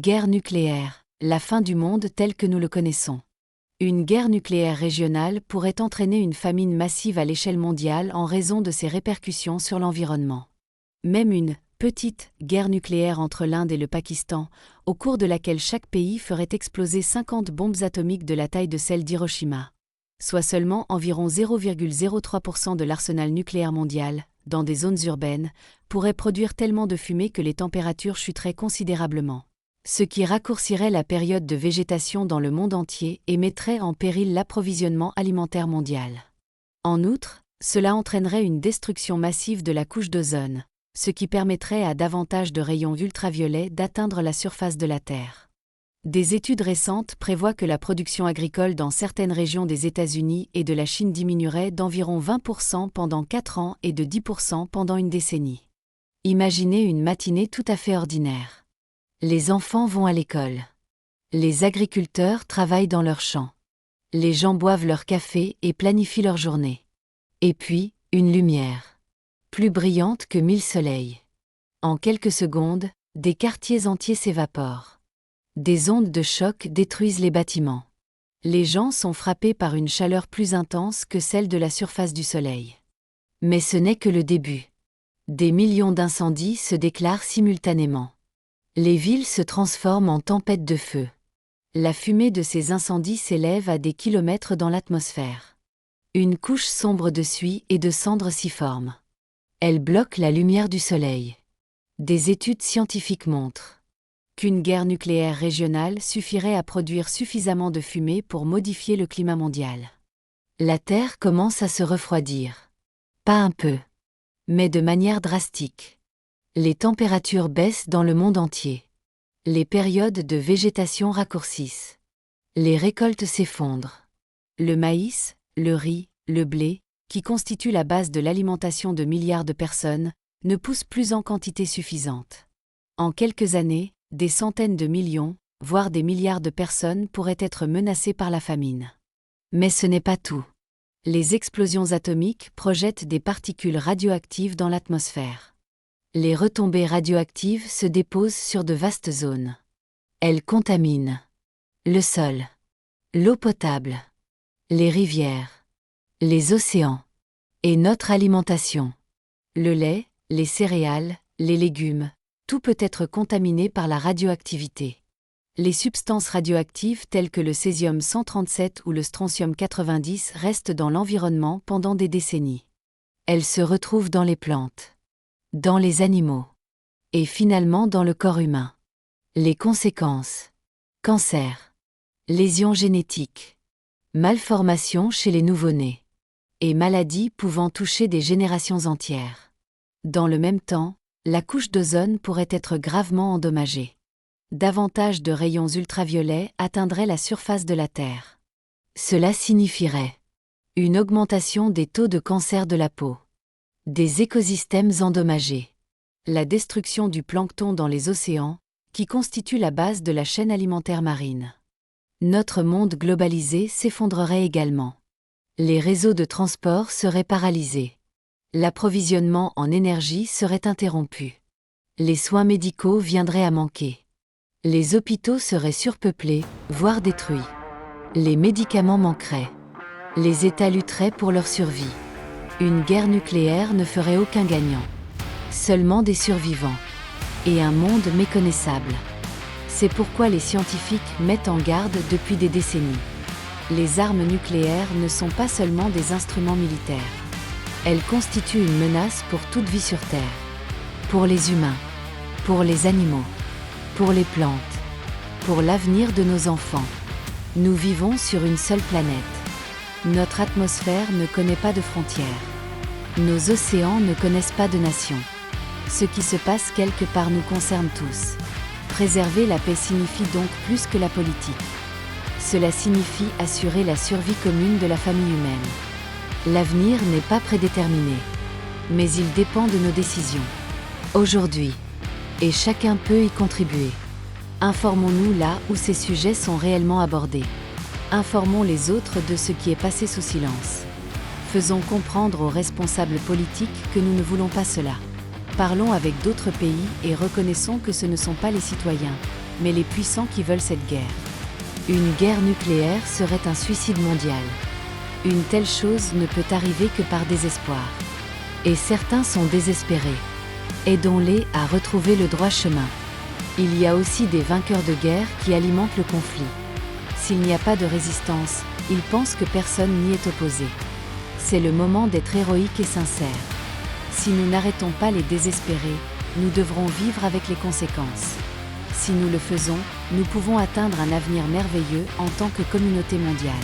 Guerre nucléaire, la fin du monde tel que nous le connaissons. Une guerre nucléaire régionale pourrait entraîner une famine massive à l'échelle mondiale en raison de ses répercussions sur l'environnement. Même une petite guerre nucléaire entre l'Inde et le Pakistan, au cours de laquelle chaque pays ferait exploser 50 bombes atomiques de la taille de celle d'Hiroshima, soit seulement environ 0,03% de l'arsenal nucléaire mondial, dans des zones urbaines, pourrait produire tellement de fumée que les températures chuteraient considérablement, ce qui raccourcirait la période de végétation dans le monde entier et mettrait en péril l'approvisionnement alimentaire mondial. En outre, cela entraînerait une destruction massive de la couche d'ozone, ce qui permettrait à davantage de rayons ultraviolets d'atteindre la surface de la Terre. Des études récentes prévoient que la production agricole dans certaines régions des États-Unis et de la Chine diminuerait d'environ 20% pendant 4 ans et de 10% pendant une décennie. Imaginez une matinée tout à fait ordinaire. Les enfants vont à l'école. Les agriculteurs travaillent dans leurs champs. Les gens boivent leur café et planifient leur journée. Et puis, une lumière. Plus brillante que 1000 soleils. En quelques secondes, des quartiers entiers s'évaporent. Des ondes de choc détruisent les bâtiments. Les gens sont frappés par une chaleur plus intense que celle de la surface du soleil. Mais ce n'est que le début. Des millions d'incendies se déclarent simultanément. Les villes se transforment en tempêtes de feu. La fumée de ces incendies s'élève à des kilomètres dans l'atmosphère. Une couche sombre de suie et de cendres s'y forme. Elle bloque la lumière du soleil. Des études scientifiques montrent qu'une guerre nucléaire régionale suffirait à produire suffisamment de fumée pour modifier le climat mondial. La Terre commence à se refroidir. Pas un peu, mais de manière drastique. Les températures baissent dans le monde entier. Les périodes de végétation raccourcissent. Les récoltes s'effondrent. Le maïs, le riz, le blé, qui constituent la base de l'alimentation de milliards de personnes, ne poussent plus en quantité suffisante. En quelques années, des centaines de millions, voire des milliards de personnes pourraient être menacées par la famine. Mais ce n'est pas tout. Les explosions atomiques projettent des particules radioactives dans l'atmosphère. Les retombées radioactives se déposent sur de vastes zones. Elles contaminent le sol, l'eau potable, les rivières, les océans et notre alimentation. Le lait, les céréales, les légumes, tout peut être contaminé par la radioactivité. Les substances radioactives telles que le césium-137 ou le strontium-90 restent dans l'environnement pendant des décennies. Elles se retrouvent dans les plantes, dans les animaux et finalement dans le corps humain. Les conséquences: cancer, lésions génétiques, malformations chez les nouveau-nés et maladies pouvant toucher des générations entières. Dans le même temps, la couche d'ozone pourrait être gravement endommagée. Davantage de rayons ultraviolets atteindraient la surface de la Terre. Cela signifierait une augmentation des taux de cancer de la peau, des écosystèmes endommagés, la destruction du plancton dans les océans, qui constitue la base de la chaîne alimentaire marine. Notre monde globalisé s'effondrerait également. Les réseaux de transport seraient paralysés. L'approvisionnement en énergie serait interrompu. Les soins médicaux viendraient à manquer. Les hôpitaux seraient surpeuplés, voire détruits. Les médicaments manqueraient. Les États lutteraient pour leur survie. Une guerre nucléaire ne ferait aucun gagnant. Seulement des survivants. Et un monde méconnaissable. C'est pourquoi les scientifiques mettent en garde depuis des décennies. Les armes nucléaires ne sont pas seulement des instruments militaires. Elles constituent une menace pour toute vie sur Terre. Pour les humains, pour les animaux, pour les plantes, pour l'avenir de nos enfants. Nous vivons sur une seule planète. Notre atmosphère ne connaît pas de frontières. Nos océans ne connaissent pas de nations. Ce qui se passe quelque part nous concerne tous. Préserver la paix signifie donc plus que la politique. Cela signifie assurer la survie commune de la famille humaine. L'avenir n'est pas prédéterminé, mais il dépend de nos décisions. Aujourd'hui, et chacun peut y contribuer. Informons-nous là où ces sujets sont réellement abordés. Informons les autres de ce qui est passé sous silence. Faisons comprendre aux responsables politiques que nous ne voulons pas cela. Parlons avec d'autres pays et reconnaissons que ce ne sont pas les citoyens, mais les puissants qui veulent cette guerre. Une guerre nucléaire serait un suicide mondial. Une telle chose ne peut arriver que par désespoir. Et certains sont désespérés. Aidons-les à retrouver le droit chemin. Il y a aussi des vainqueurs de guerre qui alimentent le conflit. S'il n'y a pas de résistance, ils pensent que personne n'y est opposé. C'est le moment d'être héroïque et sincère. Si nous n'arrêtons pas les désespérés, nous devrons vivre avec les conséquences. Si nous le faisons, nous pouvons atteindre un avenir merveilleux en tant que communauté mondiale.